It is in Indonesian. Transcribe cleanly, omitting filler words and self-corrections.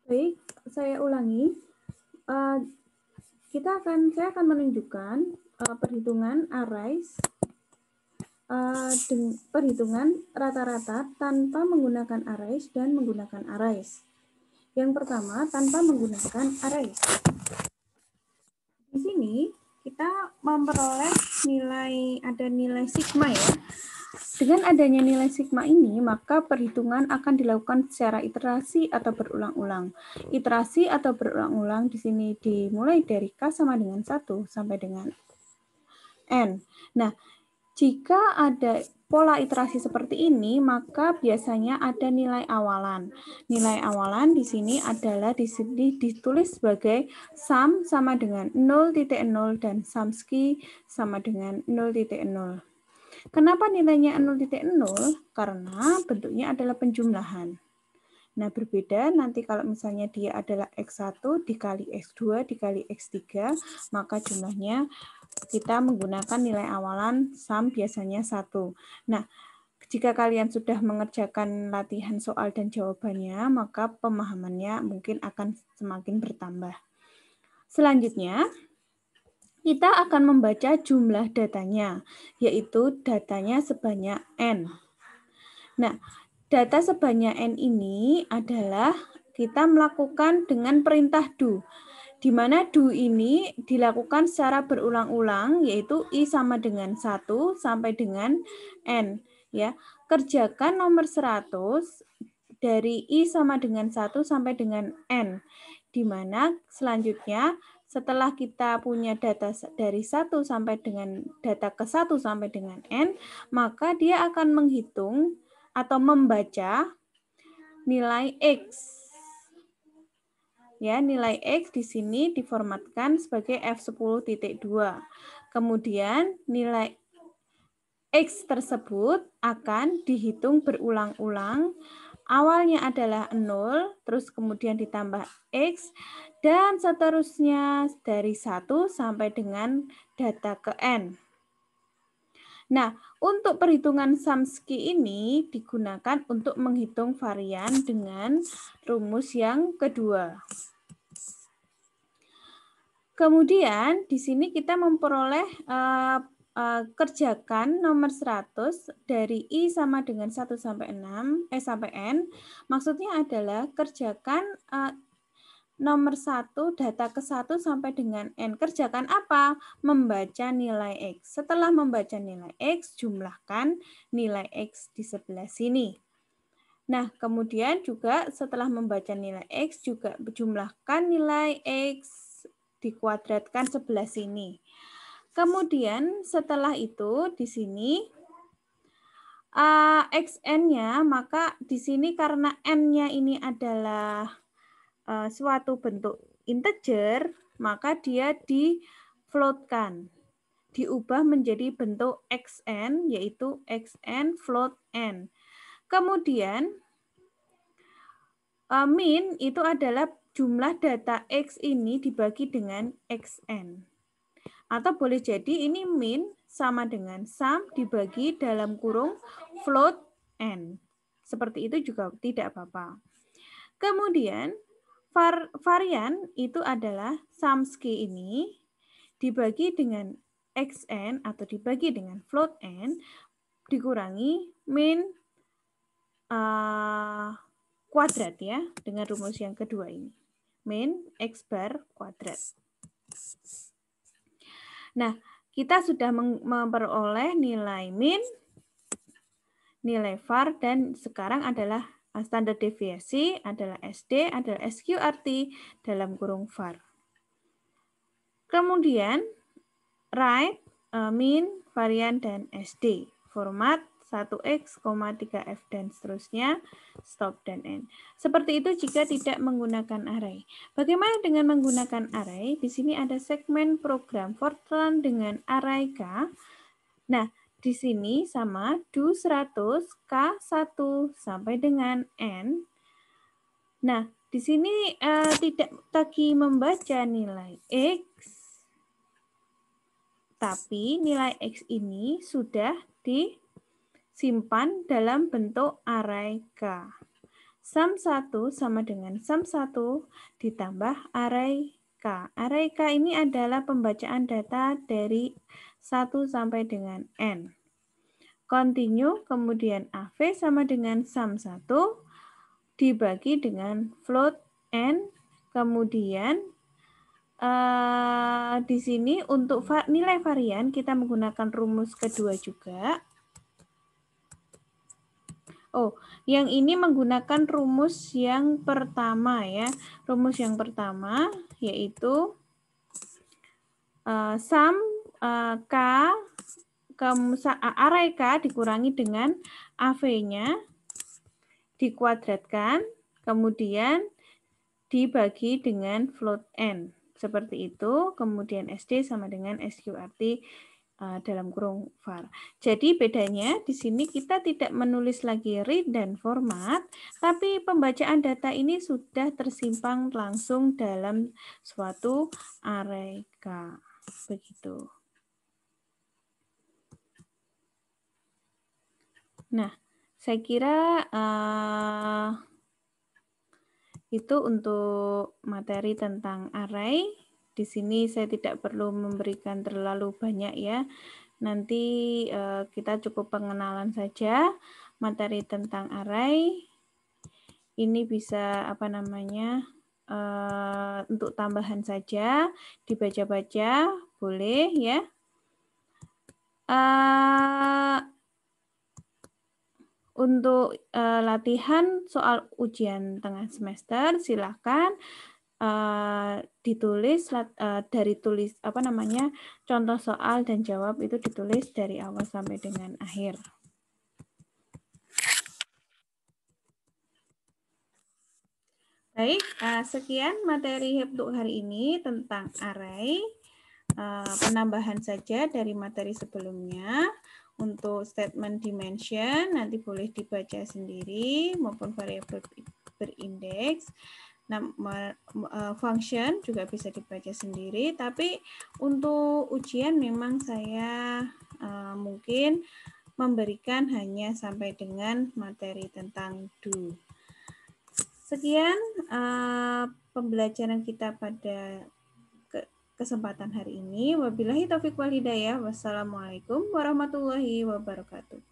Baik, saya ulangi. Saya akan menunjukkan perhitungan arrays, perhitungan rata-rata tanpa menggunakan arrays dan menggunakan arrays. Yang pertama, tanpa menggunakan arrays. Di sini kita memperoleh ada nilai sigma ya. Dengan adanya nilai sigma ini, maka perhitungan akan dilakukan secara iterasi atau berulang-ulang. Iterasi atau berulang-ulang di sini dimulai dari K sama dengan 1 sampai dengan N. Nah, jika ada pola iterasi seperti ini, maka biasanya ada nilai awalan. Nilai awalan di sini adalah ditulis sebagai sum sama dengan 0.0 dan sumski sama dengan 0.0. Kenapa nilainya 0.0? Karena bentuknya adalah penjumlahan. Nah, berbeda nanti kalau misalnya dia adalah X1 dikali X2 dikali X3, maka jumlahnya kita menggunakan nilai awalan sum biasanya 1. Nah, jika kalian sudah mengerjakan latihan soal dan jawabannya, maka pemahamannya mungkin akan semakin bertambah. Selanjutnya, kita akan membaca jumlah datanya, yaitu datanya sebanyak N. Nah, data sebanyak N ini adalah kita melakukan dengan perintah do, di mana do ini dilakukan secara berulang-ulang, yaitu I sama dengan 1 sampai dengan N. Ya, kerjakan nomor 100 dari I sama dengan 1 sampai dengan N, di mana selanjutnya setelah kita punya data dari 1 sampai dengan data ke 1 sampai dengan N, maka dia akan menghitung atau membaca nilai X. Ya, nilai X di sini diformatkan sebagai F10.2. Kemudian nilai X tersebut akan dihitung berulang-ulang. Awalnya adalah 0, terus kemudian ditambah X, dan seterusnya dari 1 sampai dengan data ke N. Nah, untuk perhitungan Sumski ini digunakan untuk menghitung varian dengan rumus yang kedua. Kemudian di sini kita memperoleh kerjakan nomor 100 dari I sama dengan 1 sampai sampai N. Maksudnya adalah kerjakan nomor 1 data ke 1 sampai dengan N. Kerjakan apa? Membaca nilai X. Setelah membaca nilai X, jumlahkan nilai X di sebelah sini. Nah, kemudian juga setelah membaca nilai X, juga jumlahkan nilai X dikuadratkan sebelah sini. Kemudian setelah itu di sini XN-nya, maka di sini karena N-nya ini adalah suatu bentuk integer, maka dia di-floatkan, diubah menjadi bentuk XN, yaitu XN float N. Kemudian min itu adalah jumlah data X ini dibagi dengan XN. Atau boleh jadi ini min sama dengan sum dibagi dalam kurung float N. Seperti itu juga tidak apa-apa. Kemudian varian itu adalah sumski ini dibagi dengan XN atau dibagi dengan float N dikurangi min kuadrat ya, dengan rumus yang kedua ini. Min X bar kuadrat. Nah, kita sudah memperoleh nilai min, nilai var, dan sekarang adalah standar deviasi, adalah SD, adalah SQRT dalam kurung var. Kemudian, write, min, varian, dan SD. Format 1X, 3F, dan seterusnya, stop, dan end. Seperti itu jika tidak menggunakan array. Bagaimana dengan menggunakan array? Di sini ada segmen program Fortran dengan array K. Nah, di sini sama do 100 K1 sampai dengan N. Nah, di sini tidak lagi membaca nilai X, tapi nilai X ini sudah disimpan dalam bentuk array K. Sum1 sama dengan sum1 ditambah array K. Array K ini adalah pembacaan data dari 1 sampai dengan N. Continue, kemudian AV sama dengan sum1 dibagi dengan float N, kemudian di sini untuk nilai varian kita menggunakan rumus kedua juga. Oh, yang ini menggunakan rumus yang pertama ya. Rumus yang pertama yaitu sum K array K dikurangi dengan AV-nya dikuadratkan, kemudian dibagi dengan float N. Seperti itu, kemudian SD sama dengan SQRT dalam kurung var. Jadi bedanya di sini kita tidak menulis lagi read dan format, tapi pembacaan data ini sudah tersimpan langsung dalam suatu array K. Begitu. Nah, saya kira itu untuk materi tentang array. Di sini saya tidak perlu memberikan terlalu banyak ya. Nanti kita cukup pengenalan saja materi tentang array. Ini bisa untuk tambahan saja, dibaca-baca boleh ya. Untuk latihan soal ujian tengah semester, silakan ditulis contoh soal dan jawab itu ditulis dari awal sampai dengan akhir. Baik, sekian materi untuk hari ini tentang array. Penambahan saja dari materi sebelumnya. Untuk statement dimension nanti boleh dibaca sendiri maupun variabel berindeks. Function juga bisa dibaca sendiri, tapi untuk ujian memang saya mungkin memberikan hanya sampai dengan materi tentang do. Sekian pembelajaran kita pada kesempatan hari ini. Wabillahi taufiq wal hidayah. Wassalamualaikum warahmatullahi wabarakatuh.